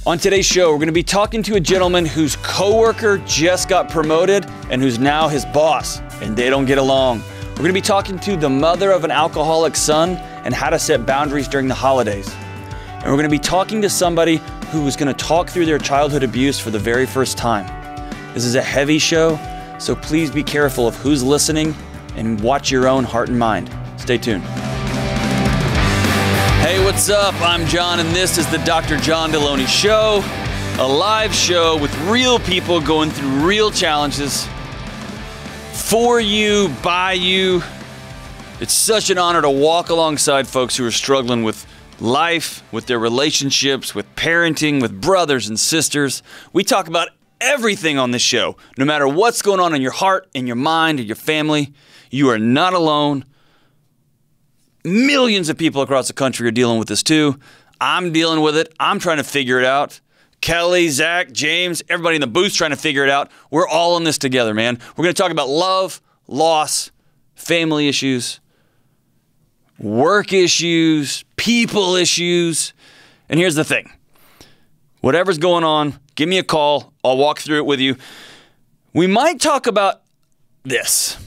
On today's show, we're going to be talking to a gentleman whose coworker just got promoted and who's now his boss, and they don't get along. We're going to be talking to the mother of an alcoholic son and how to set boundaries during the holidays. And we're going to be talking to somebody who is going to talk through their childhood abuse for the very first time. This is a heavy show, so please be careful of who's listening and watch your own heart and mind. Stay tuned. Hey, what's up? I'm John, and this is the Dr. John Delony Show, a live show with real people going through real challenges for you, by you. It's such an honor to walk alongside folks who are struggling with life, with their relationships, with parenting, with brothers and sisters. We talk about everything on this show. No matter what's going on in your heart, in your mind, or your family, you are not alone. Millions of people across the country are dealing with this too. I'm dealing with it. I'm trying to figure it out. Kelly, Zach, James, everybody in the booth's trying to figure it out. We're all in this together, man. We're going to talk about love, loss, family issues, work issues, people issues. And here's the thing. Whatever's going on, give me a call. I'll walk through it with you. We might talk about this.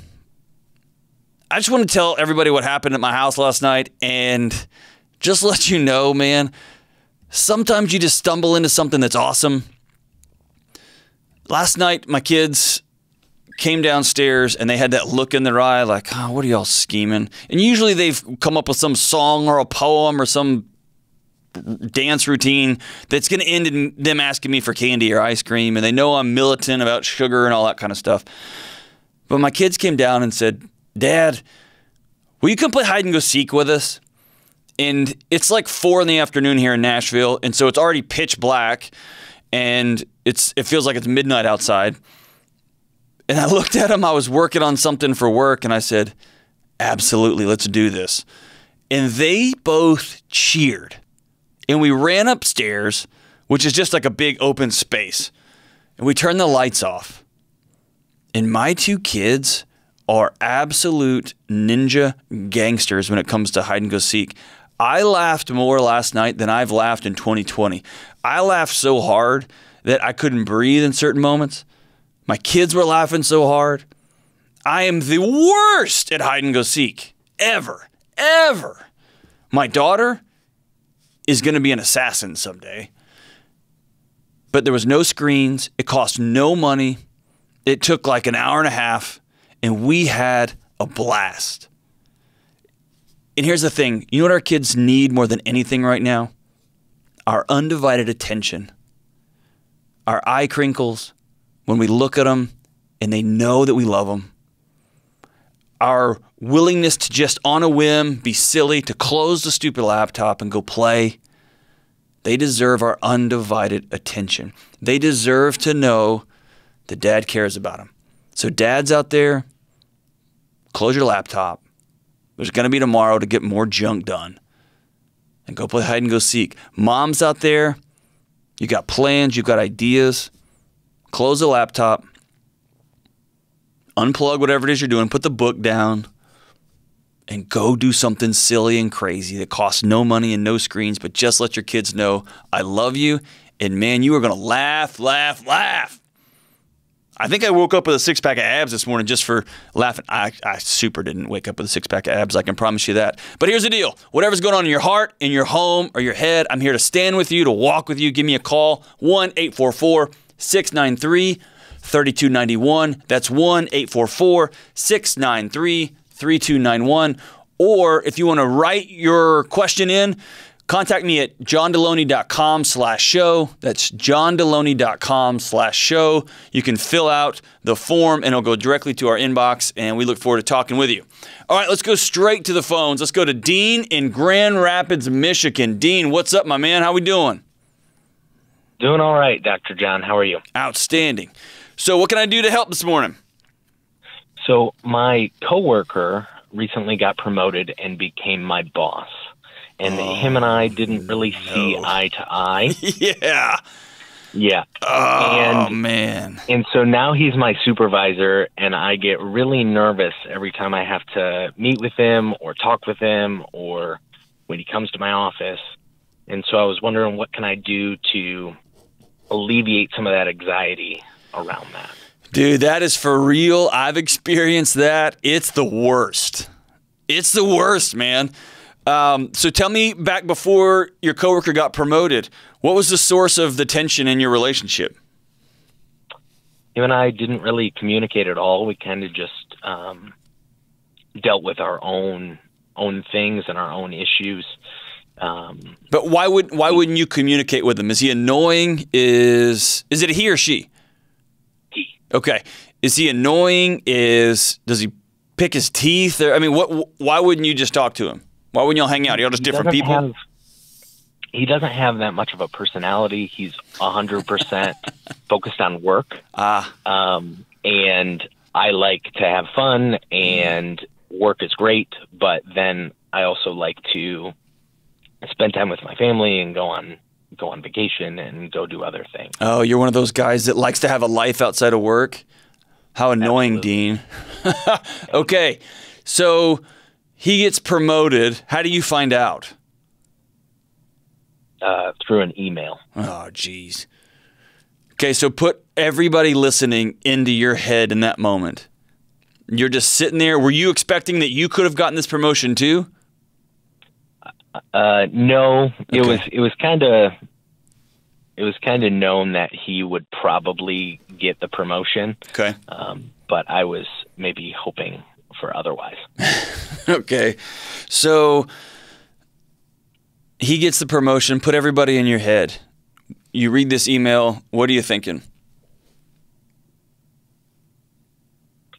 I just want to tell everybody what happened at my house last night and just let you know, man, sometimes you just stumble into something that's awesome. Last night, my kids came downstairs and they had that look in their eye like, oh, what are y'all scheming? And usually they've come up with some song or a poem or some dance routine that's going to end in them asking me for candy or ice cream. And they know I'm militant about sugar and all that kind of stuff. But my kids came down and said, Dad, will you come play hide and go seek with us? And it's like 4 in the afternoon here in Nashville, and so it's already pitch black, and it feels like it's midnight outside. And I looked at them. I was working on something for work, and I said, absolutely, let's do this. And they both cheered. And we ran upstairs, which is just like a big open space, and we turned the lights off. And my 2 kids are absolute ninja gangsters when it comes to hide and go seek. I laughed more last night than I've laughed in 2020. I laughed so hard that I couldn't breathe in certain moments. My kids were laughing so hard. I am the worst at hide and go seek ever. My daughter is going to be an assassin someday. But there was no screens. It cost no money. It took like an hour and a half. And we had a blast. And here's the thing. You know what our kids need more than anything right now? Our undivided attention. Our eye crinkles when we look at them and they know that we love them. Our willingness to just on a whim be silly, to close the stupid laptop and go play. They deserve our undivided attention. They deserve to know that Dad cares about them. So dads out there, close your laptop. There's going to be tomorrow to get more junk done. And go play hide and go seek. Moms out there, you got plans, you got ideas. Close the laptop. Unplug whatever it is you're doing. Put the book down. And go do something silly and crazy that costs no money and no screens. But just let your kids know, I love you. And man, you are going to laugh, laugh, laugh. I think I woke up with a 6-pack of abs this morning just for laughing. I super didn't wake up with a 6-pack of abs. I can promise you that. But here's the deal. Whatever's going on in your heart, in your home, or your head, I'm here to stand with you, to walk with you. Give me a call. 1-844-693-3291. That's 1-844-693-3291. Or if you want to write your question in, contact me at johndelony.com/show. That's johndelony.com/show. You can fill out the form and it'll go directly to our inbox, and we look forward to talking with you. All right, let's go straight to the phones. Let's go to Dean in Grand Rapids, Michigan. Dean, what's up, my man? How we doing? Doing all right, Dr. John. How are you? Outstanding. So what can I do to help this morning? So my coworker recently got promoted and became my boss. And him and I didn't really see eye to eye. Yeah. Oh, man. And so now he's my supervisor, and I get really nervous every time I have to meet with him or talk with him or when he comes to my office. And so I was wondering, what can I do to alleviate some of that anxiety around that. Dude, that is for real. I've experienced that. It's the worst. It's the worst, man. So tell me, back before your coworker got promoted, what was the source of the tension in your relationship? Him and I didn't really communicate at all. We kind of just dealt with our own things and our own issues. But why wouldn't you communicate with him? Is he annoying? Is it a he or she? He. Okay. Is he annoying? Does he pick his teeth? I mean, why wouldn't you just talk to him? Why wouldn't y'all hang out? Y'all just different people? He doesn't have that much of a personality. He's 100% focused on work. And I like to have fun, and work is great, but then I also like to spend time with my family and go on vacation and go do other things. Oh, you're one of those guys that likes to have a life outside of work? How annoying, Absolutely. Dean. Okay, so he gets promoted. How do you find out? Through an email. Oh, geez. Okay, so put everybody listening into your head in that moment. You're just sitting there. Were you expecting that you could have gotten this promotion too? No, it Okay. was kind of known that he would probably get the promotion. Okay. But I was maybe hoping for otherwise. Okay. So he gets the promotion. Put everybody in your head. You read this email. What are you thinking?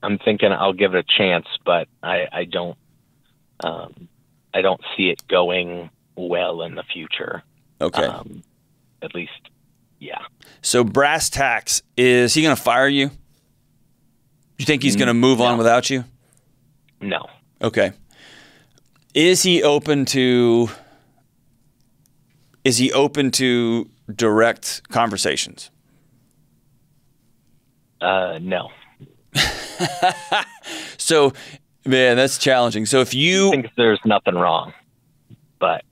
I'm thinking I'll give it a chance, but I don't see it going well in the future. Okay. At least, yeah. So brass tacks, is he going to fire you? Do you think he's going to move on without you? No. Okay. Is he open to direct conversations? No. So, man, that's challenging. So if you I think there's nothing wrong, but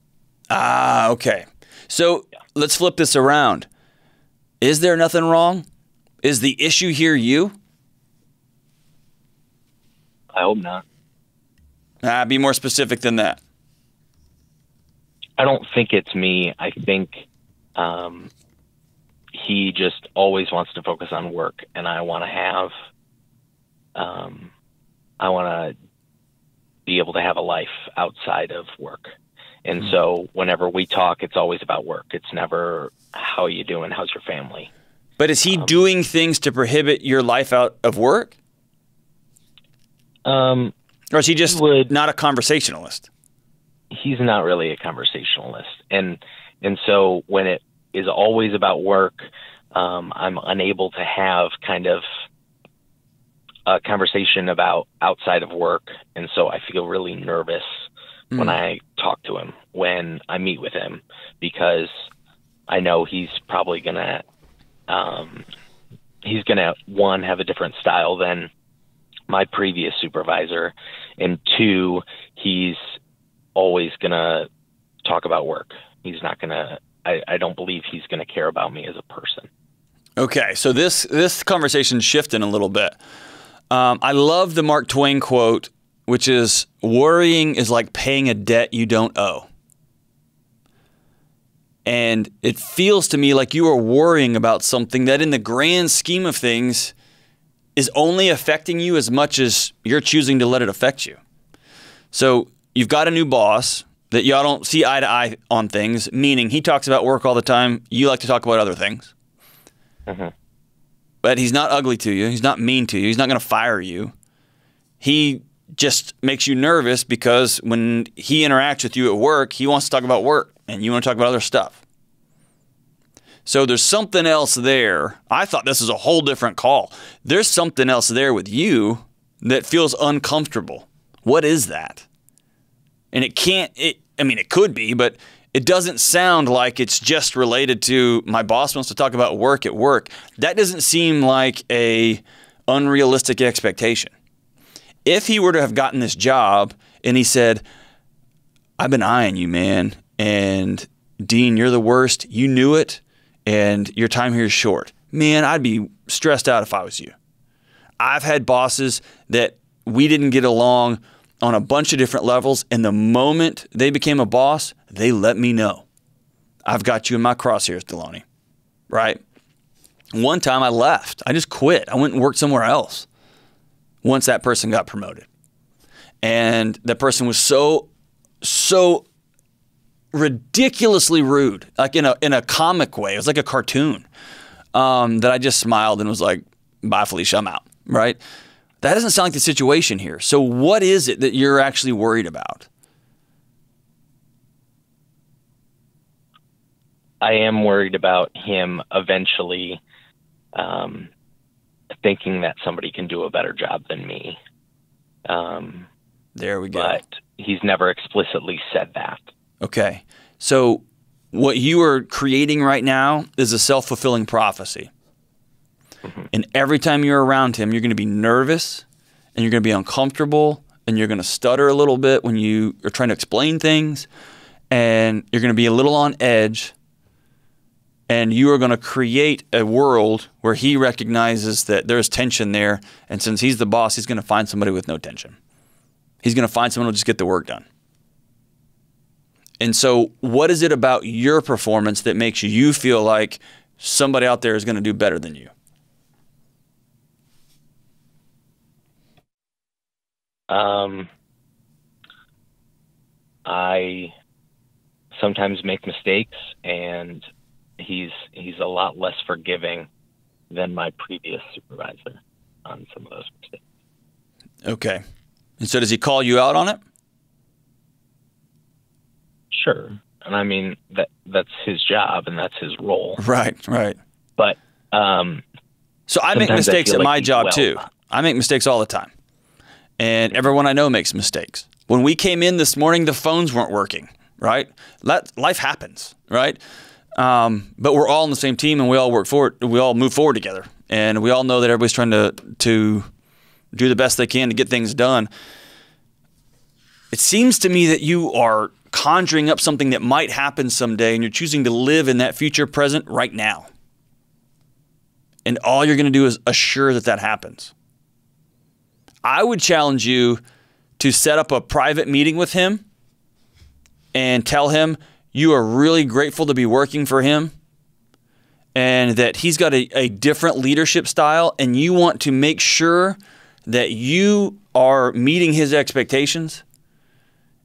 okay. So let's flip this around. Is there nothing wrong? Is the issue here you? I hope not. Be more specific than that. I don't think it's me. I think he just always wants to focus on work, and I want to be able to have a life outside of work. And so whenever we talk, it's always about work. It's never, how are you doing? How's your family? But is he doing things to prohibit your life out of work? Or is he just not a conversationalist? He's not really a conversationalist. And so when it is always about work, I'm unable to have kind of a conversation about outside of work. And so I feel really nervous when I talk to him, when I meet with him, because I know he's probably going to, one, have a different style than my previous supervisor, and two, he's always going to talk about work. He's not going to, I don't believe he's going to care about me as a person. Okay, so this conversation's shifting a little bit. I love the Mark Twain quote, which is, worrying is like paying a debt you don't owe. And it feels to me like you are worrying about something that in the grand scheme of things is only affecting you as much as you're choosing to let it affect you. So you've got a new boss that y'all don't see eye to eye on things, meaning he talks about work all the time. You like to talk about other things. Mm-hmm. But he's not ugly to you. He's not mean to you. He's not going to fire you. He just makes you nervous because when he interacts with you at work, he wants to talk about work and you want to talk about other stuff. So there's something else there. I thought this was a whole different call. There's something else there with you that feels uncomfortable. What is that? And it could be, but it doesn't sound like it's just related to my boss wants to talk about work at work. That doesn't seem like a unrealistic expectation. If he were to have gotten this job and he said, I've been eyeing you, man, and Dean, you're the worst. You knew it, and your time here is short. Man, I'd be stressed out if I was you. I've had bosses that we didn't get along on a bunch of different levels, and the moment they became a boss, they let me know. I've got you in my crosshairs, Delony, right? One time I left. I just quit. I went and worked somewhere else once that person got promoted. And that person was so ridiculously rude, like in a comic way. It was like a cartoon, that I just smiled and was like, bye, Felicia, I'm out, right? That doesn't sound like the situation here. So what is it that you're actually worried about? I am worried about him eventually thinking that somebody can do a better job than me. There we go. But he's never explicitly said that. Okay. So what you are creating right now is a self-fulfilling prophecy. Mm-hmm. And every time you're around him, you're going to be nervous and you're going to be uncomfortable and you're going to stutter a little bit when you are trying to explain things, and you're going to be a little on edge, and you are going to create a world where he recognizes that there's tension there, and since he's the boss, he's going to find somebody with no tension. He's going to find someone who will just get the work done. And so what is it about your performance that makes you feel like somebody out there is going to do better than you? I sometimes make mistakes, and he's a lot less forgiving than my previous supervisor on some of those mistakes. Okay. And so does he call you out on it? Sure. And I mean, that's his job and that's his role. Right. But so I make mistakes at my job too. I make mistakes all the time. And everyone I know makes mistakes. When we came in this morning, the phones weren't working, right? Life happens, right? But we're all on the same team, and we all work forward. We all move forward together, and we all know that everybody's trying to do the best they can to get things done. It seems to me that you are conjuring up something that might happen someday, and you're choosing to live in that future present right now. And all you're going to do is assure that happens. I would challenge you to set up a private meeting with him and tell him you are really grateful to be working for him and that he's got a different leadership style, and you want to make sure that you are meeting his expectations.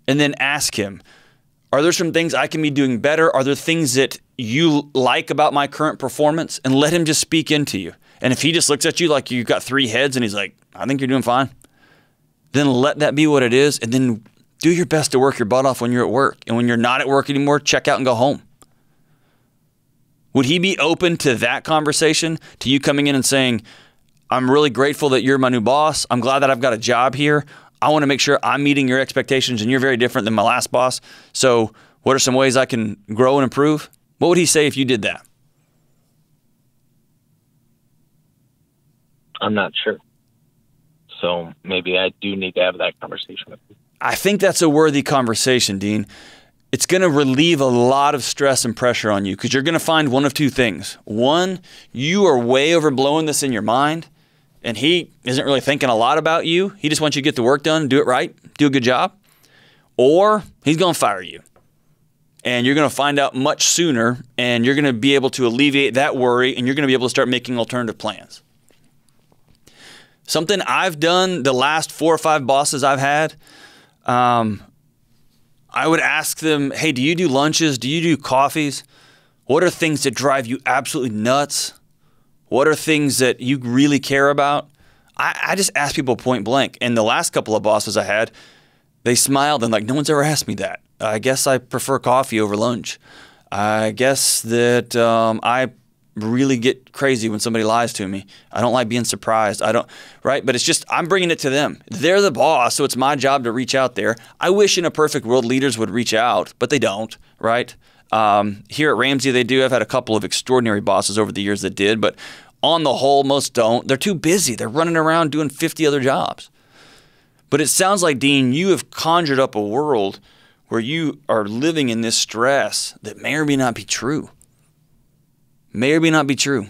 And then ask him, are there some things I can be doing better? Are there things that you like about my current performance? And let him just speak into you. And if he just looks at you like you've got three heads and he's like, I think you're doing fine, then let that be what it is. And then do your best to work your butt off when you're at work. And when you're not at work anymore, check out and go home. Would he be open to that conversation, to you coming in and saying, I'm really grateful that you're my new boss. I'm glad that I've got a job here. I want to make sure I'm meeting your expectations, and you're very different than my last boss. So what are some ways I can grow and improve? What would he say if you did that? I'm not sure. So maybe I do need to have that conversation with him. I think that's a worthy conversation, Dean. It's going to relieve a lot of stress and pressure on you because you're going to find one of two things. One, you are way overblowing this in your mind, and he isn't really thinking a lot about you. He just wants you to get the work done, do it right, do a good job. Or he's going to fire you. And you're going to find out much sooner, and you're going to be able to alleviate that worry, and you're going to be able to start making alternative plans. Something I've done the last 4 or 5 bosses I've had, I would ask them, hey, do you do lunches? Do you do coffees? What are things that drive you absolutely nuts? What are things that you really care about? I just ask people point blank. And the last couple of bosses I had, they smiled and like, no one's ever asked me that. I guess I prefer coffee over lunch. I guess that I really get crazy when somebody lies to me. I don't like being surprised. Right? But it's just, I'm bringing it to them. They're the boss, so it's my job to reach out there. I wish in a perfect world leaders would reach out, but they don't, right? Here at Ramsey, they do. I've had a couple of extraordinary bosses over the years that did, but on the whole, most don't. They're too busy. They're running around doing 50 other jobs. But it sounds like, Dean, you have conjured up a world where you are living in this stress that may or may not be true. may or may not be true.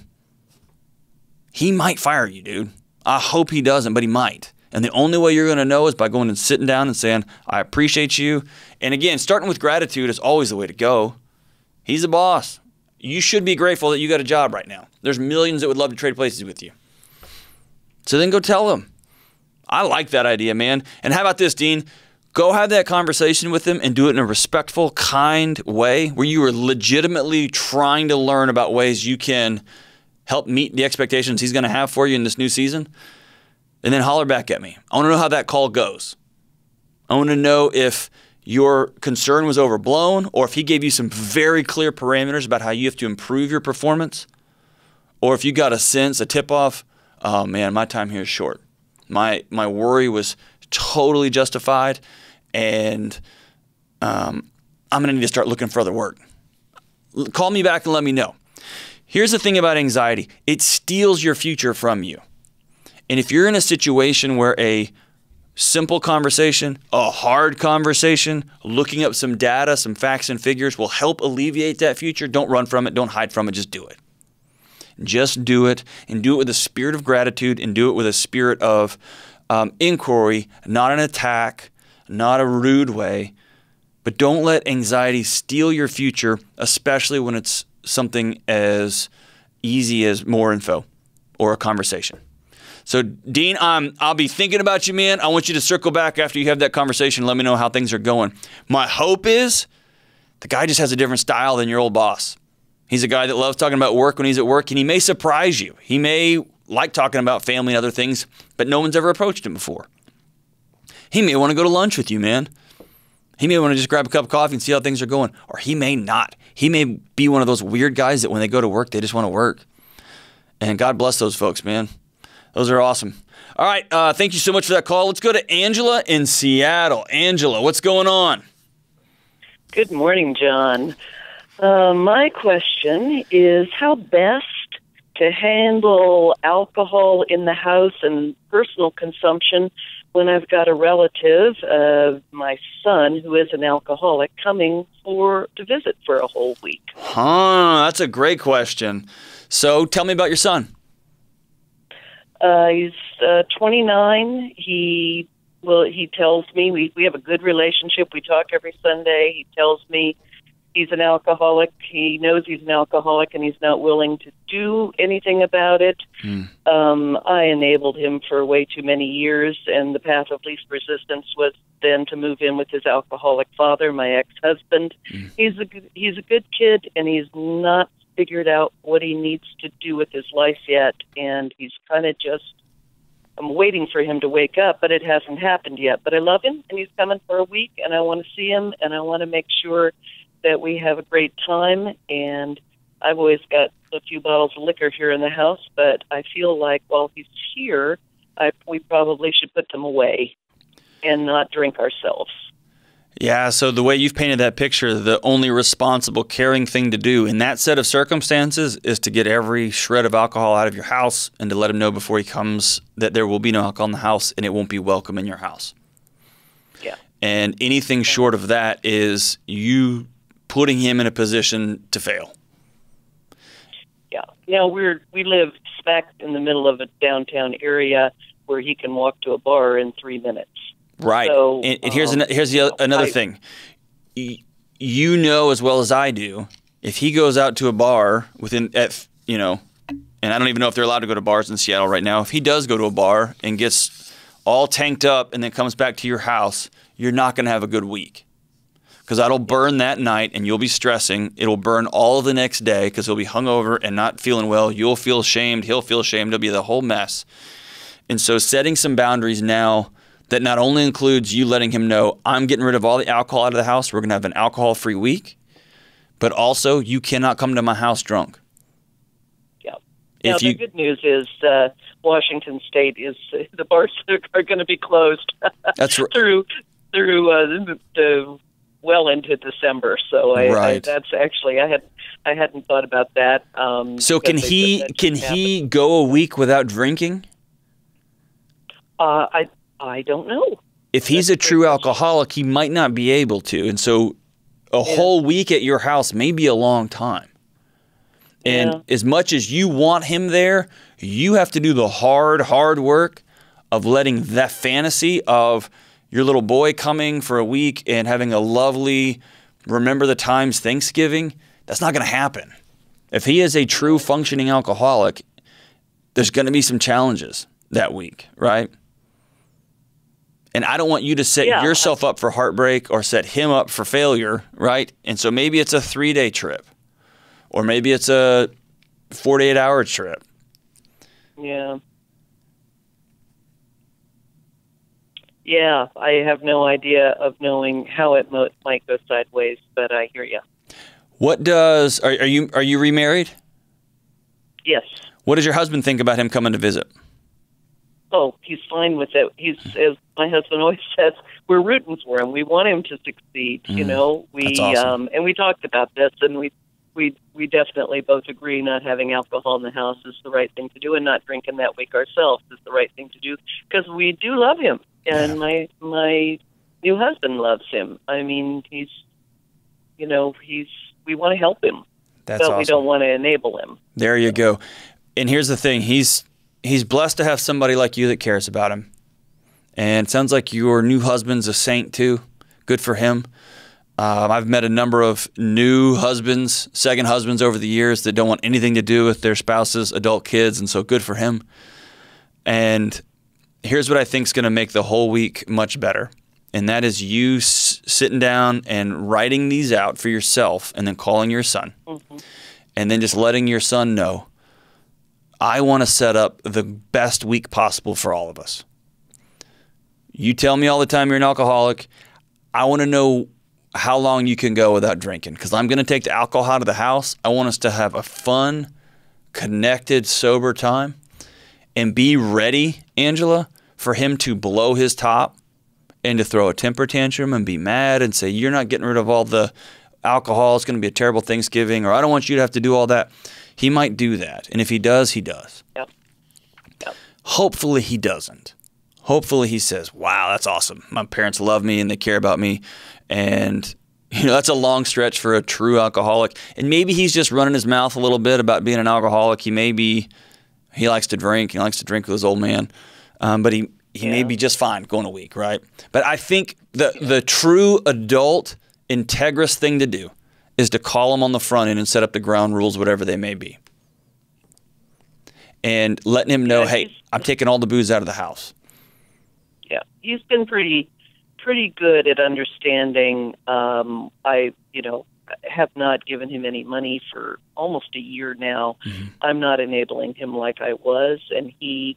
He might fire you, dude. I hope he doesn't, but he might. And the only way you're going to know is by going and sitting down and saying, I appreciate you. And again, starting with gratitude is always the way to go. He's the boss. You should be grateful that you got a job right now. There's millions that would love to trade places with you. So then go tell them. I like that idea, man. And how about this, Dean? Go have that conversation with him and do it in a respectful, kind way where you are legitimately trying to learn about ways you can help meet the expectations he's going to have for you in this new season. And then holler back at me. I want to know how that call goes. I want to know if your concern was overblown or if he gave you some very clear parameters about how you have to improve your performance, or if you got a sense, a tip-off, oh man, my time here is short. My worry was totally justified, and I'm going to need to start looking for other work. Call me back and let me know. Here's the thing about anxiety. It steals your future from you. And if you're in a situation where a simple conversation, a hard conversation, looking up some data, some facts and figures will help alleviate that future, don't run from it, don't hide from it, just do it. Just do it, and do it with a spirit of gratitude, and do it with a spirit of inquiry, not an attack, not a rude way. But don't let anxiety steal your future, especially when it's something as easy as more info or a conversation. So, Dean, I'll be thinking about you, man. I want you to circle back after you have that conversation. Let me know how things are going. My hope is the guy just has a different style than your old boss. He's a guy that loves talking about work when he's at work, and he may surprise you. He may like talking about family and other things, but no one's ever approached him before. He may want to go to lunch with you, man. He may want to just grab a cup of coffee and see how things are going, or he may not. He may be one of those weird guys that when they go to work, they just want to work. And God bless those folks, man. Those are awesome. All right, thank you so much for that call. Let's go to Angela in Seattle. Angela, what's going on? Good morning, John. My question is how best to handle alcohol in the house and personal consumption when I've got a relative, my son, who is an alcoholic, coming to visit for a whole week. That's a great question. So tell me about your son. He's 29. He tells me we have a good relationship. We talk every Sunday. He tells me he's an alcoholic. He knows he's an alcoholic, and he's not willing to do anything about it. I enabled him for way too many years, and the path of least resistance was then to move in with his alcoholic father, my ex-husband. He's a good kid, and he's not figured out what he needs to do with his life yet, and he's kind of I'm waiting for him to wake up, but it hasn't happened yet. But I love him, and he's coming for a week, and I want to see him, and I want to make sure that we have a great time. And I've always got a few bottles of liquor here in the house, but I feel like while he's here, we probably should put them away and not drink ourselves. Yeah, so the way you've painted that picture, the only responsible, caring thing to do in that set of circumstances is to get every shred of alcohol out of your house and to let him know before he comes that there will be no alcohol in the house and it won't be welcome in your house. Yeah. And anything short of that is you putting him in a position to fail. Yeah. We live smack in the middle of a downtown area where he can walk to a bar in 3 minutes. Right. So, and here's another thing. You know as well as I do, if he goes out to a bar and I don't even know if they're allowed to go to bars in Seattle right now. If he does go to a bar and gets all tanked up and then comes back to your house, you're not going to have a good week. Because that'll burn that night and you'll be stressing. It'll burn all the next day because he'll be hungover and not feeling well. You'll feel shamed. He'll feel shamed. It'll be the whole mess. And so setting some boundaries now that not only includes you letting him know, I'm getting rid of all the alcohol out of the house, we're going to have an alcohol-free week, but also you cannot come to my house drunk. Yeah. Now, the good news is Washington State the bars are going to be closed That's right. through well into December. So that's actually I hadn't thought about that. So can he go a week without drinking? I don't know. If he's a true alcoholic, he might not be able to. And so a whole week at your house may be a long time. And as much as you want him there, you have to do the hard work of letting that fantasy of your little boy coming for a week and having a lovely remember the times Thanksgiving. That's not going to happen. If he is a true functioning alcoholic, there's going to be some challenges that week, right? And I don't want you to set yourself up for heartbreak or set him up for failure, right? And so maybe it's a 3-day trip, or maybe it's a 48-hour trip. Yeah. Yeah, I have no idea of knowing how it might go sideways, but I hear you. Are you remarried? Yes. What does your husband think about him coming to visit? Oh, he's fine with it. He's, as my husband always says, we're rooting for him. We want him to succeed. You know, That's awesome. And we talked about this, and we definitely both agree not having alcohol in the house is the right thing to do, and not drinking that week ourselves is the right thing to do, because we do love him, and my new husband loves him. I mean, we want to help him, That's but awesome. we don't want to enable him. There you go. And here's the thing. He's blessed to have somebody like you that cares about him. And it sounds like your new husband's a saint too. Good for him. I've met a number of new husbands, second husbands over the years that don't want anything to do with their spouses, adult kids, and so good for him. And here's what I think is going to make the whole week much better. And that is you sitting down and writing these out for yourself and then calling your son. Mm-hmm. And then just letting your son know, I want to set up the best week possible for all of us. You tell me all the time you're an alcoholic. I want to know how long you can go without drinking, because I'm going to take the alcohol out of the house. I want us to have a fun, connected, sober time, and be ready, Angela, for him to blow his top and to throw a temper tantrum and be mad and say, you're not getting rid of all the alcohol. It's going to be a terrible Thanksgiving, or I don't want you to have to do all that. He might do that. And if he does, he does. Yep. Hopefully he doesn't. Hopefully he says, wow, that's awesome. My parents love me and they care about me. And that's a long stretch for a true alcoholic. And maybe he's just running his mouth a little bit about being an alcoholic. He likes to drink. He likes to drink with his old man. But he may be just fine going a week, right? But I think the true adult, integrous thing to do is to call him on the front end and set up the ground rules, whatever they may be. And letting him know, hey, I'm taking all the booze out of the house. Yeah, he's been pretty good at understanding. I have not given him any money for almost a year now. Mm-hmm. I'm not enabling him like I was, and he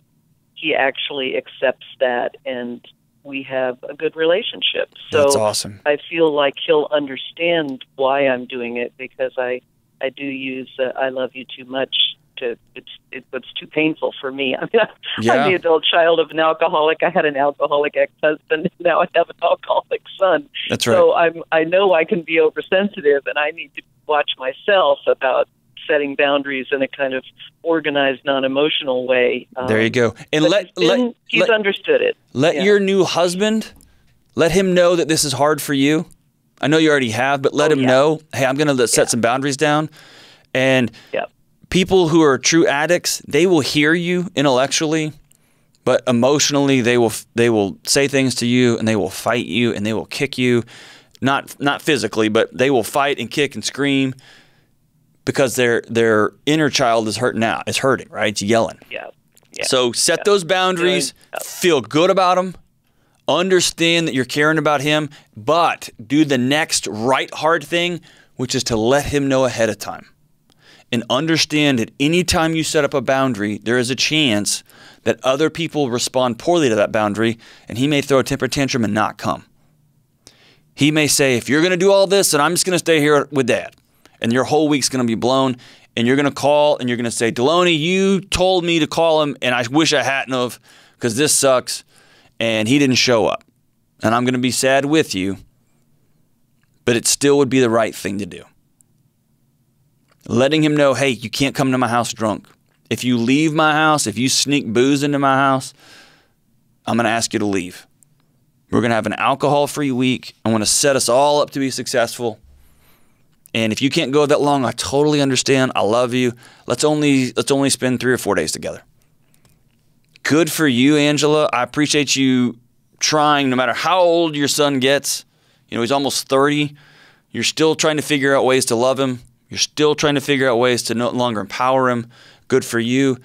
actually accepts that, and we have a good relationship. So that's awesome. I feel like he'll understand why I'm doing it, because I do use I love you too much. It's too painful for me. I mean, I'm the adult child of an alcoholic. I had an alcoholic ex-husband. Now I have an alcoholic son. That's right. So I know I can be oversensitive, and I need to watch myself about setting boundaries in a kind of organized, non-emotional way. There you go. And he's understood it. Let your new husband, let him know that this is hard for you. I know you already have, but let him know, hey, I'm going to set some boundaries down. And people who are true addicts, they will hear you intellectually, but emotionally they will say things to you, and they will fight you, and they will kick you, not physically, but they will fight and kick and scream because their inner child is hurting, right? It's yelling. Yeah. So set those boundaries, feel good about them, understand that you're caring about him, but do the next right hard thing, which is to let him know ahead of time. And understand that any time you set up a boundary, there is a chance that other people respond poorly to that boundary, and he may throw a temper tantrum and not come. He may say, if you're going to do all this, then I'm just going to stay here with Dad. And your whole week's going to be blown, and you're going to call, and you're going to say, Delony, you told me to call him, and I wish I hadn't have, because this sucks, and he didn't show up. And I'm going to be sad with you, but it still would be the right thing to do. Letting him know, hey, you can't come to my house drunk. If you leave my house, if you sneak booze into my house, I'm going to ask you to leave. We're going to have an alcohol-free week. I want to set us all up to be successful. And if you can't go that long, I totally understand. I love you. Let's only spend 3 or 4 days together. Good for you, Angela. I appreciate you trying, no matter how old your son gets. He's almost 30. You're still trying to figure out ways to love him. You're still trying to figure out ways to no longer empower him. Good for you.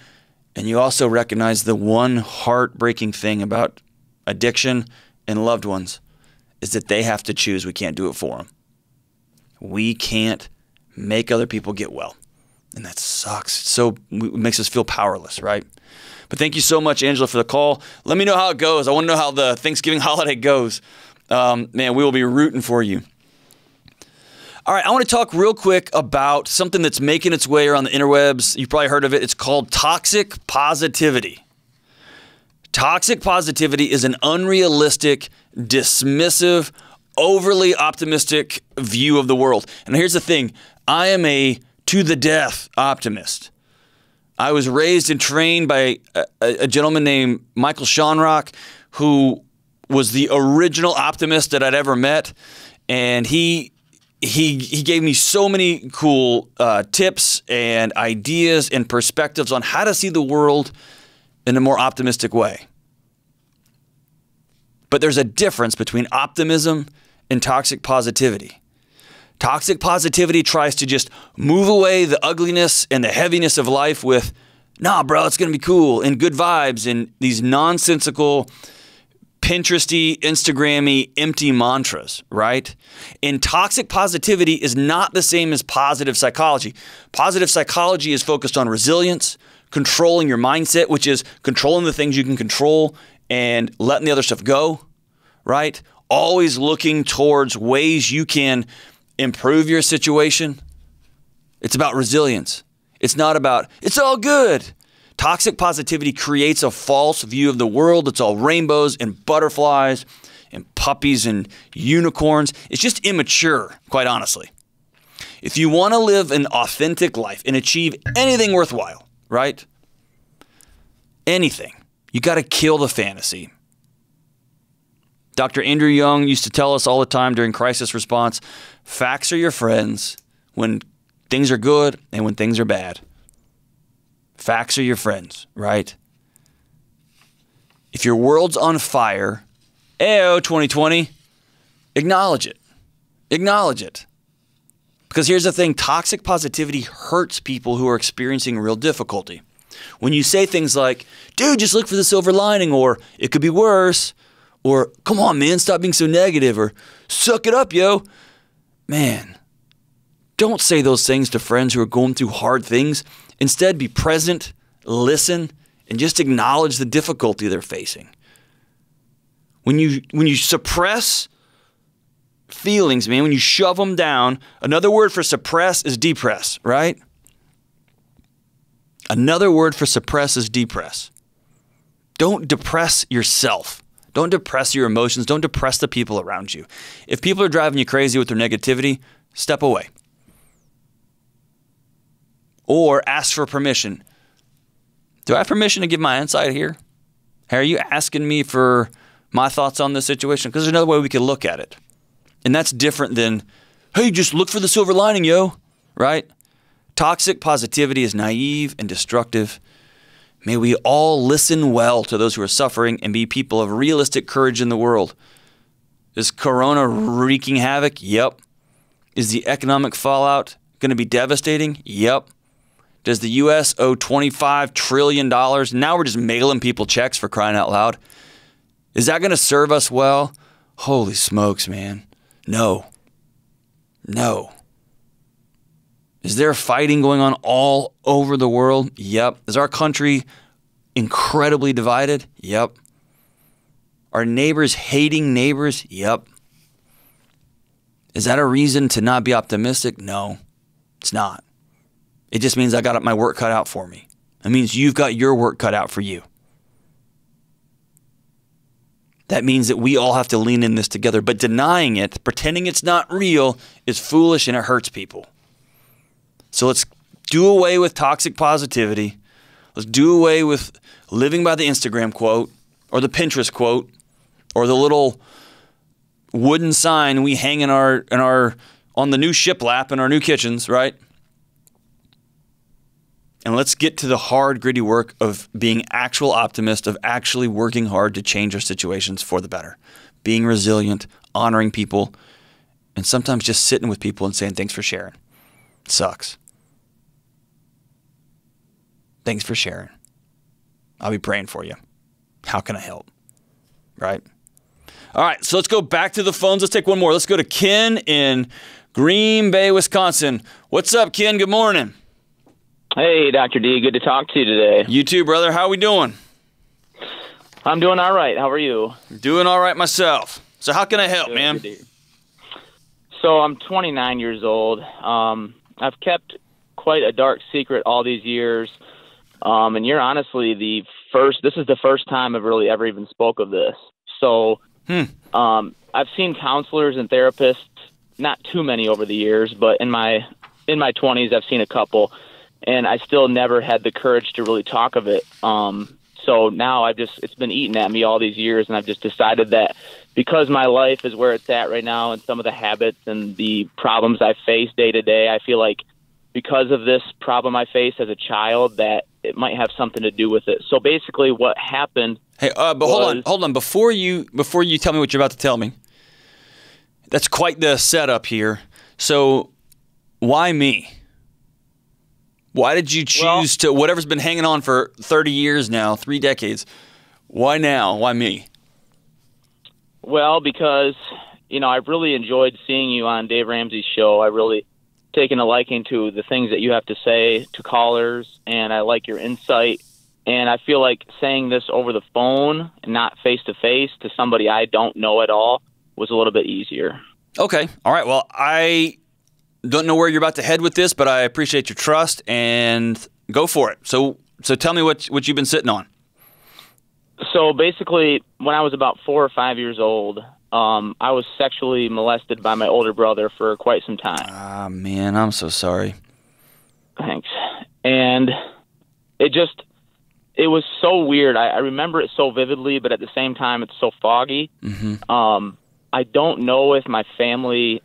And you also recognize the one heartbreaking thing about addiction and loved ones is that they have to choose. We can't do it for them. We can't make other people get well. And that sucks. It makes us feel powerless, right? But thank you so much, Angela, for the call. Let me know how it goes. I want to know how the Thanksgiving holiday goes. Man, we will be rooting for you. All right, I want to talk real quick about something that's making its way around the interwebs. You've probably heard of it. It's called toxic positivity. Toxic positivity is an unrealistic, dismissive, overly optimistic view of the world. And here's the thing. I am a to-the-death optimist. I was raised and trained by a gentleman named Michael Shonrock, who was the original optimist that I'd ever met. And he gave me so many cool tips and ideas and perspectives on how to see the world in a more optimistic way. But there's a difference between optimism and toxic positivity. Toxic positivity tries to just move away the ugliness and the heaviness of life with, nah, bro, it's going to be cool, and good vibes, and these nonsensical, Pinteresty, Instagrammy, empty mantras, right? And toxic positivity is not the same as positive psychology. Positive psychology is focused on resilience, controlling your mindset, which is controlling the things you can control and letting the other stuff go, right? Always looking towards ways you can improve your situation. It's about resilience. It's not about, it's all good. Toxic positivity creates a false view of the world. It's all rainbows and butterflies and puppies and unicorns. It's just immature, quite honestly. If you want to live an authentic life and achieve anything worthwhile, right? Anything, you got to kill the fantasy. Dr. Andrew Young used to tell us all the time during crisis response, facts are your friends when things are good and when things are bad. Facts are your friends, right? If your world's on fire, 2020, acknowledge it. Acknowledge it. Because here's the thing, toxic positivity hurts people who are experiencing real difficulty. When you say things like, dude, just look for the silver lining, or it could be worse, or come on, man, stop being so negative, or suck it up, yo. Man, don't say those things to friends who are going through hard things. Instead, be present, listen, and just acknowledge the difficulty they're facing. When you suppress feelings, man, when you shove them down, another word for suppress is depress, right? Another word for suppress is depress. Don't depress yourself. Don't depress your emotions. Don't depress the people around you. If people are driving you crazy with their negativity, step away. Or ask for permission. Do I have permission to give my insight here? Hey, are you asking me for my thoughts on this situation? Because there's another way we could look at it. And that's different than, hey, just look for the silver lining, yo, right? Toxic positivity is naive and destructive. May we all listen well to those who are suffering and be people of realistic courage in the world. Is Corona wreaking havoc? Yep. Is the economic fallout going to be devastating? Yep. Does the U.S. owe $25 trillion? Now we're just mailing people checks for crying out loud. Is that going to serve us well? Holy smokes, man. No. No. Is there fighting going on all over the world? Yep. Is our country incredibly divided? Yep. Are neighbors hating neighbors? Yep. Is that a reason to not be optimistic? No, it's not. It just means I got my work cut out for me. It means you've got your work cut out for you. That means that we all have to lean in this together. But denying it, pretending it's not real, is foolish and it hurts people. So let's do away with toxic positivity. Let's do away with living by the Instagram quote or the Pinterest quote or the little wooden sign we hang in our on the new shiplap in our new kitchens, right? And let's get to the hard, gritty work of being actual optimists, of actually working hard to change our situations for the better. Being resilient, honoring people, and sometimes just sitting with people and saying, thanks for sharing. It sucks. Thanks for sharing. I'll be praying for you. How can I help? Right? All right, so let's go back to the phones. Let's take one more. Let's go to Ken in Green Bay, Wisconsin. What's up, Ken? Good morning. Hey, Dr. D. Good to talk to you today. You too, brother. How are we doing? I'm doing all right. How are you? Doing all right myself. So how can I help, man? So I'm 29 years old. I've kept quite a dark secret all these years. And you're honestly this is the first time I've really ever even spoke of this. So I've seen counselors and therapists, not too many over the years, but in my 20s, I've seen a couple, and I still never had the courage to really talk of it. So now it's been eating at me all these years, and I've just decided that because my life is where it's at right now and some of the habits and the problems I face day to day, I feel like because of this problem I faced as a child that it might have something to do with it. So basically what happened... Hey, but hold on. Before you tell me what you're about to tell me, that's quite the setup here. So why me? Why did you choose to, whatever's been hanging on for 30 years now, 3 decades, why now? Why me? Well, because, I've really enjoyed seeing you on Dave Ramsey's show. I really taken a liking to the things that you have to say to callers, and I like your insight. And I feel like saying this over the phone and not face-to-face to somebody I don't know at all was a little bit easier. Okay. All right. Well, I don't know where you're about to head with this, but I appreciate your trust, and go for it. So tell me what you've been sitting on. So basically, when I was about 4 or 5 years old, I was sexually molested by my older brother for quite some time. Ah, man, I'm so sorry. Thanks. And it was so weird. I remember it so vividly, but at the same time, it's so foggy. Mm-hmm. I don't know if my family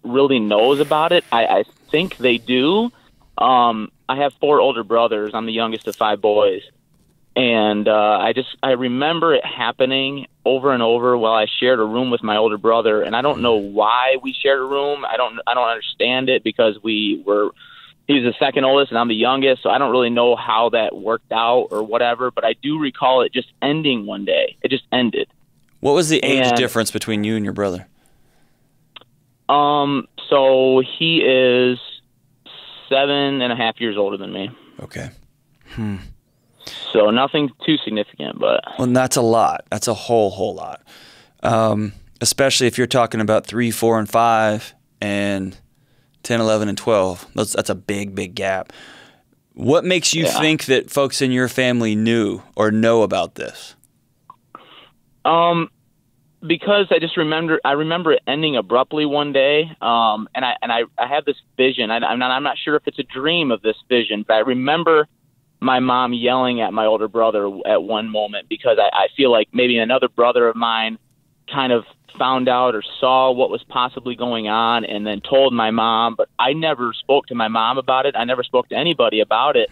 really knows about it. I think they do. I have 4 older brothers. I'm the youngest of 5 boys. And I remember it happening over and over while I shared a room with my older brother, and I don't know why we shared a room. I don't understand it because he's the second oldest and I'm the youngest, so I don't really know how that worked out or whatever, but I do recall it just ending one day. It just ended. What was the age difference between you and your brother? So he is 7.5 years older than me. Okay. So nothing too significant, but... Well, that's a lot. That's a whole lot. Especially if you're talking about 3, 4, and 5, and 10, 11, and 12. That's a big gap. What makes you think that folks in your family knew or know about this? Because I remember it ending abruptly one day, and I have this vision. I'm not sure if it's a dream of this vision, but I remember my mom yelling at my older brother at one moment because I feel like maybe another brother of mine kind of found out or saw what was possibly going on and then told my mom, but I never spoke to my mom about it. I never spoke to anybody about it.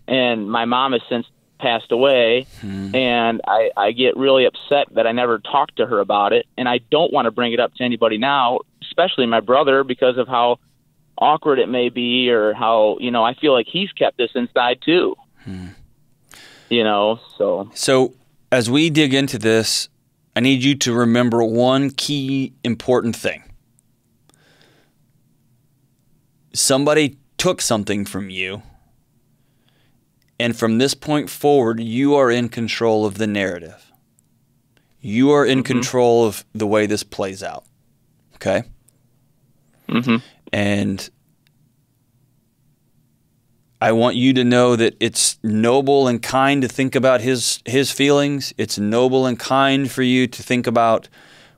And my mom has since passed away, and I get really upset that I never talked to her about it, and I don't want to bring it up to anybody now, especially my brother, because of how awkward it may be or how, I feel like he's kept this inside too. So as we dig into this, I need you to remember one key important thing. Somebody took something from you, and from this point forward, you are in control of the narrative. You are in control of the way this plays out. Okay? And I want you to know that it's noble and kind to think about his feelings. It's noble and kind for you to think about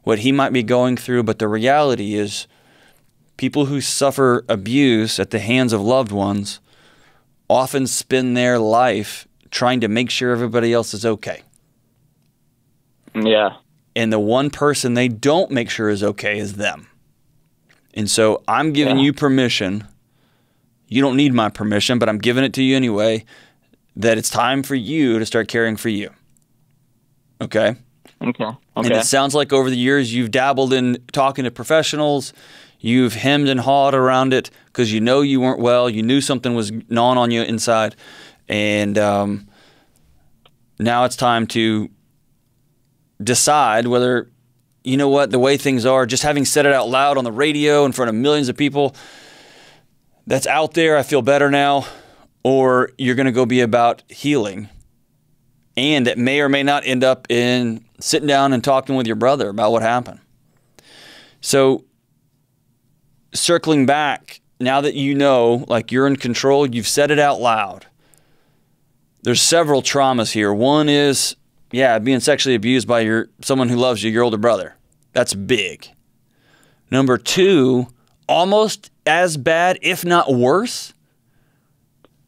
what he might be going through. But the reality is people who suffer abuse at the hands of loved ones often spend their life trying to make sure everybody else is okay. Yeah. And the one person they don't make sure is okay is them. And so I'm giving you permission. You don't need my permission, but I'm giving it to you anyway, that it's time for you to start caring for you. Okay? Okay. And it sounds like over the years you've dabbled in talking to professionals. You've hemmed and hawed around it because you know you weren't well. You knew something was gnawing on you inside. And now it's time to decide whether, you know what, the way things are, just having said it out loud on the radio in front of millions of people, that's out there, I feel better now, or you're going to go be about healing. And it may or may not end up in sitting down and talking with your brother about what happened. So circling back, now that you know, like you're in control, you've said it out loud. There's several traumas here. One is, being sexually abused by someone who loves you, your older brother. That's big. Number two, almost as bad, if not worse.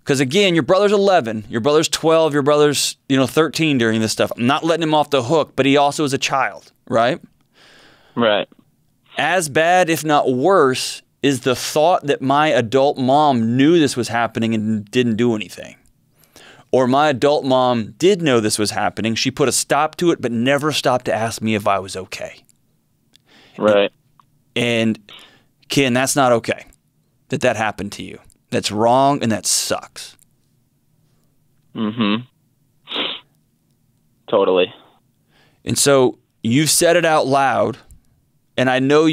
Because again, your brother's 11, your brother's 12, your brother's 13 during this stuff. I'm not letting him off the hook, but he also is a child, right? Right. As bad, if not worse, is the thought that my adult mom knew this was happening and didn't do anything. Or my adult mom did know this was happening. She put a stop to it, but never stopped to ask me if I was okay. Right. And Ken, that's not okay that happened to you. That's wrong, and that sucks. Mm-hmm. Totally. And so you've said it out loud, and I know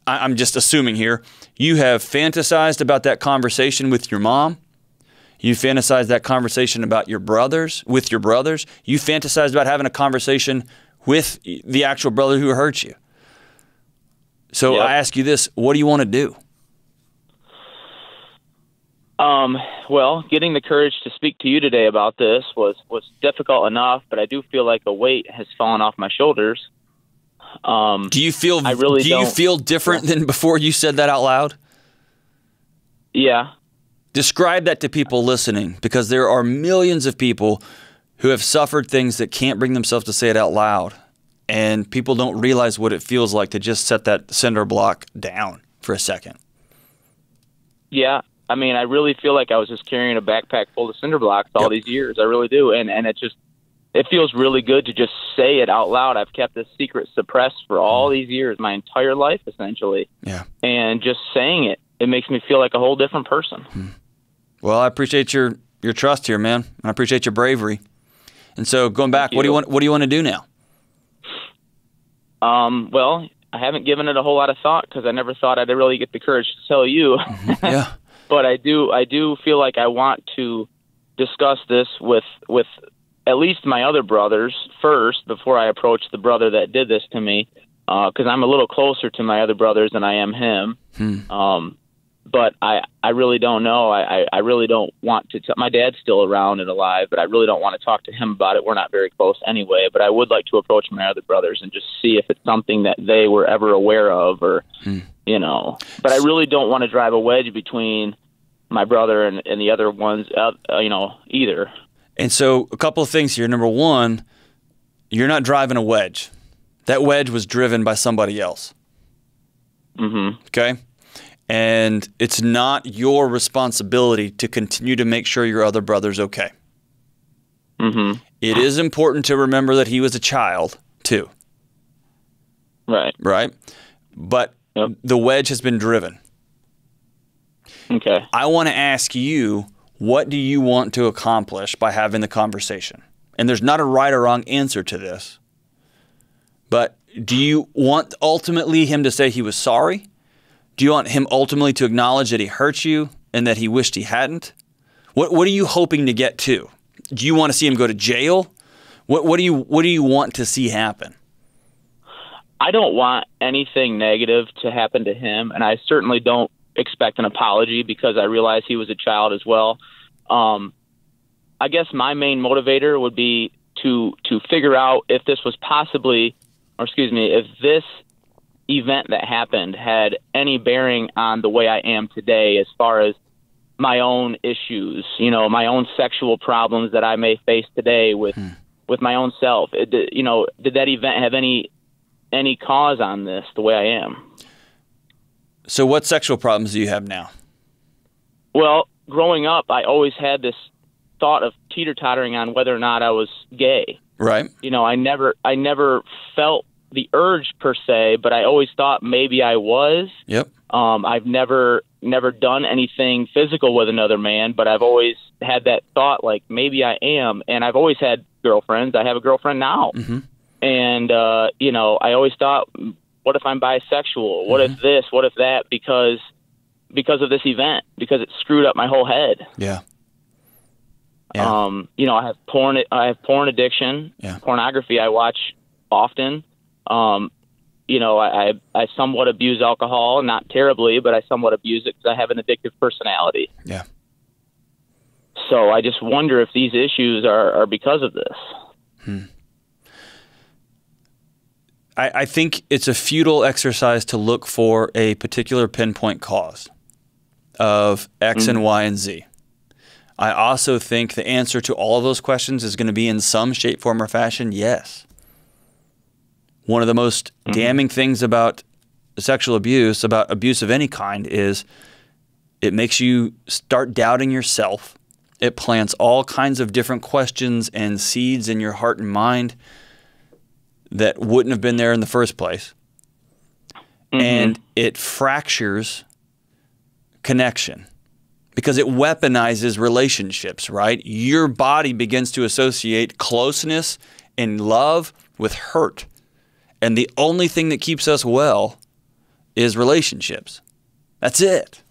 I'm just assuming here, you have fantasized about that conversation with your mom. You fantasized that conversation about with your brothers. You fantasized about having a conversation with the actual brother who hurt you. So I ask you this, what do you want to do? Well, getting the courage to speak to you today about this was difficult enough, but I do feel like a weight has fallen off my shoulders. Do you feel different than before you said that out loud? Yeah. Describe that to people listening, because there are millions of people who have suffered things that can't bring themselves to say it out loud. And people don't realize what it feels like to just set that cinder block down for a second. Yeah. I mean, I really feel like I was just carrying a backpack full of cinder blocks all these years. I really do. And it feels really good to just say it out loud. I've kept this secret suppressed for all these years, my entire life, essentially. Yeah. And just saying it makes me feel like a whole different person. Well, I appreciate your trust here, man. I appreciate your bravery. And so going back, what do you want to do now? Well, I haven't given it a whole lot of thought because I never thought I'd really get the courage to tell you. Yeah. But I do feel like I want to discuss this with at least my other brothers first before I approach the brother that did this to me, because I'm a little closer to my other brothers than I am him. But I really don't know. I really don't want to. My dad's still around and alive, but I really don't want to talk to him about it. We're not very close anyway. But I would like to approach my other brothers and just see if it's something that they were ever aware of, or But I really don't want to drive a wedge between my brother and the other ones, either. And so a couple of things here. Number one, you're not driving a wedge. That wedge was driven by somebody else. Mm-hmm. Okay? And it's not your responsibility to continue to make sure your other brother's okay. Mm-hmm. It is important to remember that he was a child, too. Right. Right? But the wedge has been driven. Okay. I want to ask you, what do you want to accomplish by having the conversation? And there's not a right or wrong answer to this. But do you want ultimately him to say he was sorry? Do you want him ultimately to acknowledge that he hurt you and that he wished he hadn't? What are you hoping to get to? Do you want to see him go to jail? What do you want to see happen? I don't want anything negative to happen to him, and I certainly don't expect an apology because I realize he was a child as well. I guess my main motivator would be to figure out if this was if this event that happened had any bearing on the way I am today as far as my own issues, my own sexual problems that I may face today with my own self. Did that event have any cause on this, the way I am? So what sexual problems do you have now? Well, growing up, I always had this thought of teeter-tottering on whether or not I was gay. Right. You know, I never felt the urge per se, but I always thought maybe I was. Yep. I've never done anything physical with another man, but I've always had that thought, like, maybe I am. And I've always had girlfriends. I have a girlfriend now. Mm-hmm. And, you know, I always thought, what if I'm bisexual? What if this? What if that? Because of this event, because it screwed up my whole head. Yeah. You know, I have porn addiction, pornography I watch often. You know, I somewhat abuse alcohol, not terribly, but I somewhat abuse it because I have an addictive personality. Yeah. So I just wonder if these issues are because of this. I think it's a futile exercise to look for a particular pinpoint cause of X and Y and Z. I also think the answer to all of those questions is going to be in some shape, form, or fashion, yes. One of the most damning things about sexual abuse, about abuse of any kind, is it makes you start doubting yourself. It plants all kinds of different questions and seeds in your heart and mind that wouldn't have been there in the first place. And it fractures connection because it weaponizes relationships, right? Your body begins to associate closeness and love with hurt. And the only thing that keeps us well is relationships. That's it.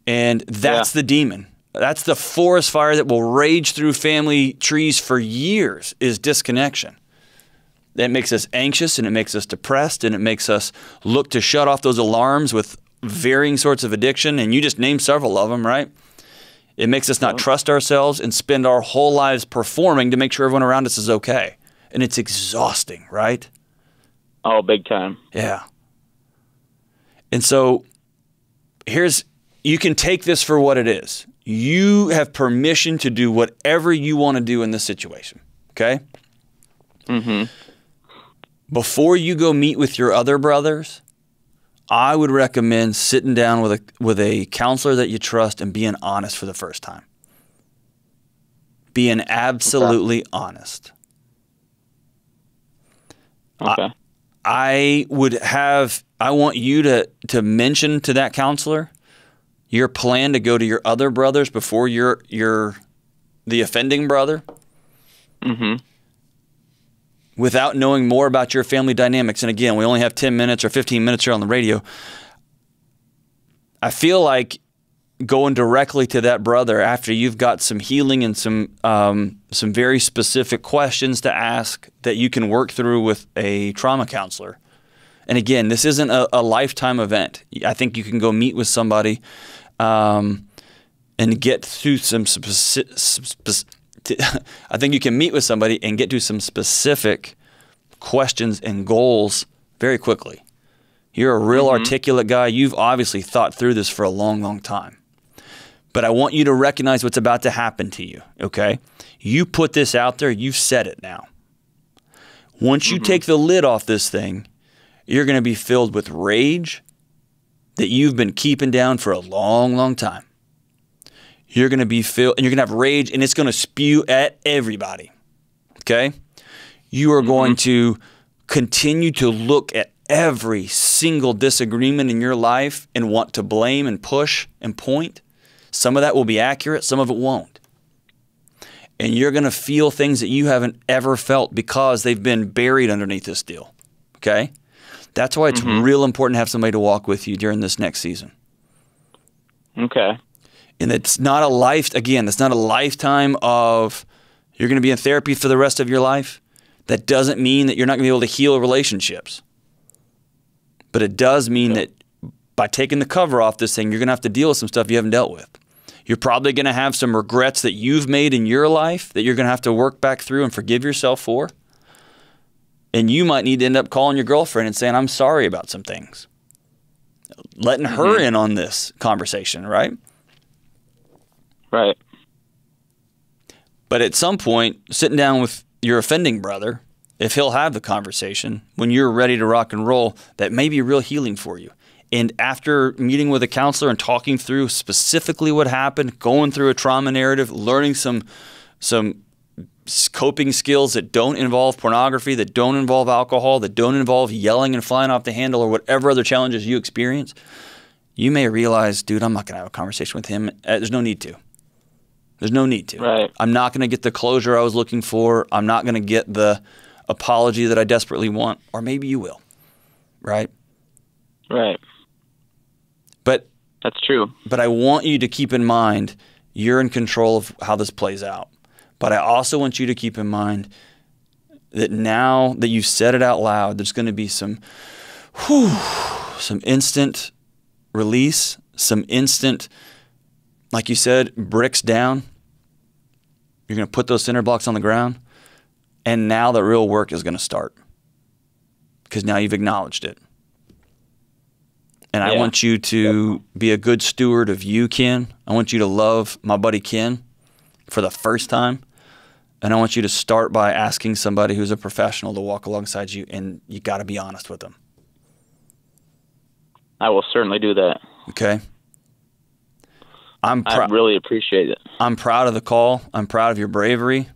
And that's the demon. That's the forest fire that will rage through family trees for years, is disconnection. That makes us anxious, and it makes us depressed, and it makes us look to shut off those alarms with varying sorts of addiction. And you just named several of them, right? It makes us not trust ourselves and spend our whole lives performing to make sure everyone around us is okay. And it's exhausting, right? Oh, big time. Yeah. And so you can take this for what it is. You have permission to do whatever you want to do in this situation, okay? Before you go meet with your other brothers, I would recommend sitting down with a counselor that you trust and being honest for the first time. Being absolutely honest. Okay. I want you to mention to that counselor your plan to go to your other brothers before you're the offending brother. Without knowing more about your family dynamics. And again, we only have 10 minutes or 15 minutes here on the radio. I feel like going directly to that brother after you've got some healing and some very specific questions to ask that you can work through with a trauma counselor. And again, this isn't a lifetime event. I think you can go meet with somebody and get through some I think you can meet with somebody and get to some specific questions and goals very quickly. You're a real articulate guy. You've obviously thought through this for a long, long time. But I want you to recognize what's about to happen to you, okay? You put this out there. You've said it now. Once you take the lid off this thing, you're going to be filled with rage that you've been keeping down for a long, long time. You're going to be filled, and you're going to have rage, and it's going to spew at everybody, okay? You are going to continue to look at every single disagreement in your life and want to blame and push and point. Some of that will be accurate, some of it won't. And you're going to feel things that you haven't ever felt because they've been buried underneath this deal, okay? That's why it's real important to have somebody to walk with you during this next season. Okay. And it's not a lifetime of you're going to be in therapy for the rest of your life. That doesn't mean that you're not going to be able to heal relationships. But it does mean that by taking the cover off this thing, you're going to have to deal with some stuff you haven't dealt with. You're probably going to have some regrets that you've made in your life that you're going to have to work back through and forgive yourself for. And you might need to end up calling your girlfriend and saying, I'm sorry about some things. Letting her in on this conversation, right? Right. But at some point, sitting down with your offending brother, if he'll have the conversation, when you're ready to rock and roll, that may be real healing for you. And after meeting with a counselor and talking through specifically what happened, going through a trauma narrative, learning some coping skills that don't involve pornography, that don't involve alcohol, that don't involve yelling and flying off the handle or whatever other challenges you experience, you may realize, dude, I'm not going to have a conversation with him. There's no need to. There's no need to. Right. I'm not going to get the closure I was looking for. I'm not going to get the apology that I desperately want. Or maybe you will. Right? Right. But that's true. But I want you to keep in mind you're in control of how this plays out. But I also want you to keep in mind that now that you've said it out loud, there's going to be some instant release, some instant, like you said, bricks down. You're going to put those cinder blocks on the ground. And now the real work is going to start. Because now you've acknowledged it. And I want you to be a good steward of you, Ken. I want you to love my buddy Ken for the first time. And I want you to start by asking somebody who's a professional to walk alongside you, and you got to be honest with them. I will certainly do that. Okay? I really appreciate it. I'm proud of the call. I'm proud of your bravery.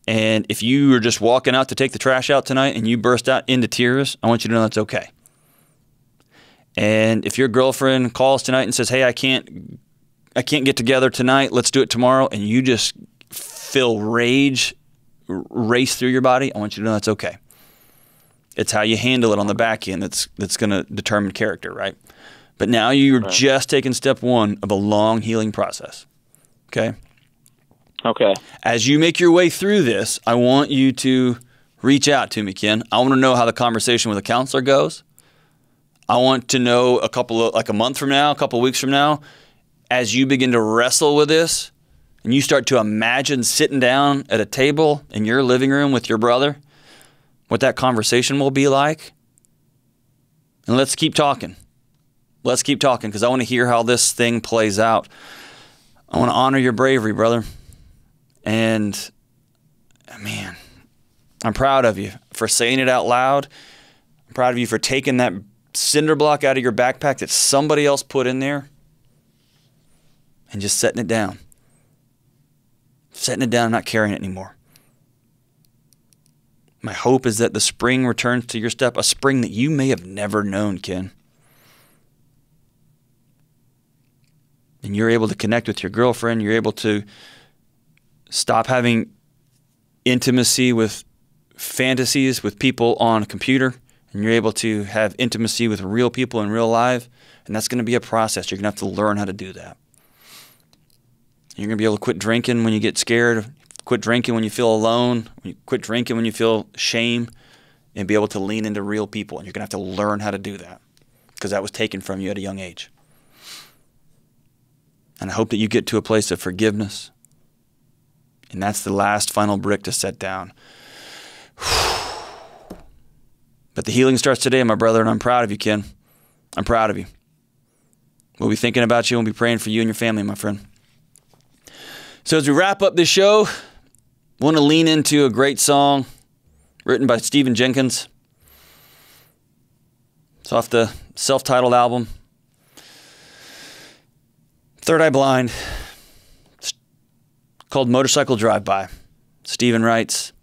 And if you were just walking out to take the trash out tonight and you burst out into tears, I want you to know that's okay. And if your girlfriend calls tonight and says, hey, I can't get together tonight, let's do it tomorrow, and you just feel rage race through your body, I want you to know that's okay. It's how you handle it on the back end that's going to determine character, right? But now you're just taking step one of a long healing process, okay? Okay. As you make your way through this, I want you to reach out to me, Ken. I want to know how the conversation with a counselor goes. I want to know a month from now, a couple of weeks from now, as you begin to wrestle with this and you start to imagine sitting down at a table in your living room with your brother, what that conversation will be like. And let's keep talking. Let's keep talking because I want to hear how this thing plays out. I want to honor your bravery, brother. And, man, I'm proud of you for saying it out loud. I'm proud of you for taking that cinder block out of your backpack that somebody else put in there and just setting it down. Setting it down and not carrying it anymore. My hope is that the spring returns to your step, a spring that you may have never known, Ken. And you're able to connect with your girlfriend. You're able to stop having intimacy with fantasies with people on a computer. And you're able to have intimacy with real people in real life. And that's going to be a process. You're going to have to learn how to do that. You're going to be able to quit drinking when you get scared, quit drinking when you feel alone, quit drinking when you feel shame, and be able to lean into real people. And you're going to have to learn how to do that because that was taken from you at a young age. And I hope that you get to a place of forgiveness. And that's the last final brick to set down. But the healing starts today, my brother, and I'm proud of you, Ken. I'm proud of you. We'll be thinking about you and we'll be praying for you and your family, my friend. So as we wrap up this show, I want to lean into a great song written by Stephen Jenkins. It's off the self-titled album, Third Eye Blind. It's called Motorcycle Drive-By. Stephen writes,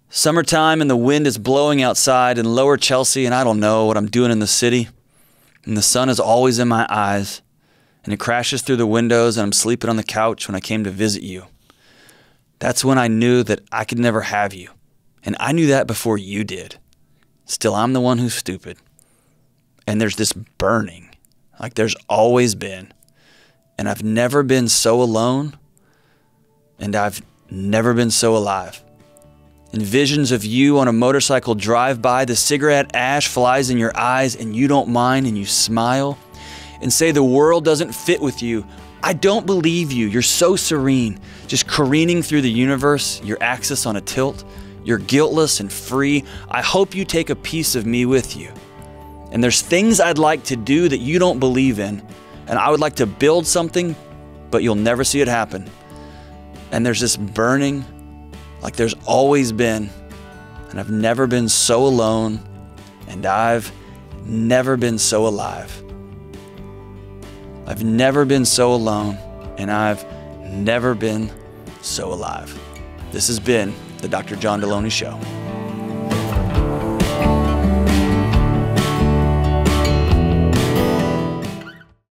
summertime and the wind is blowing outside in lower Chelsea and I don't know what I'm doing in the city. And the sun is always in my eyes and it crashes through the windows and I'm sleeping on the couch when I came to visit you. That's when I knew that I could never have you. And I knew that before you did. Still, I'm the one who's stupid. And there's this burning, like there's always been. And I've never been so alone and I've never been so alive. And visions of you on a motorcycle drive by, the cigarette ash flies in your eyes and you don't mind and you smile and say the world doesn't fit with you. I don't believe you. You're so serene, just careening through the universe, your axis on a tilt. You're guiltless and free. I hope you take a piece of me with you. And there's things I'd like to do that you don't believe in. And I would like to build something, but you'll never see it happen. And there's this burning, like there's always been, and I've never been so alone, and I've never been so alive. I've never been so alone, and I've never been so alive. This has been the Dr. John Delony Show.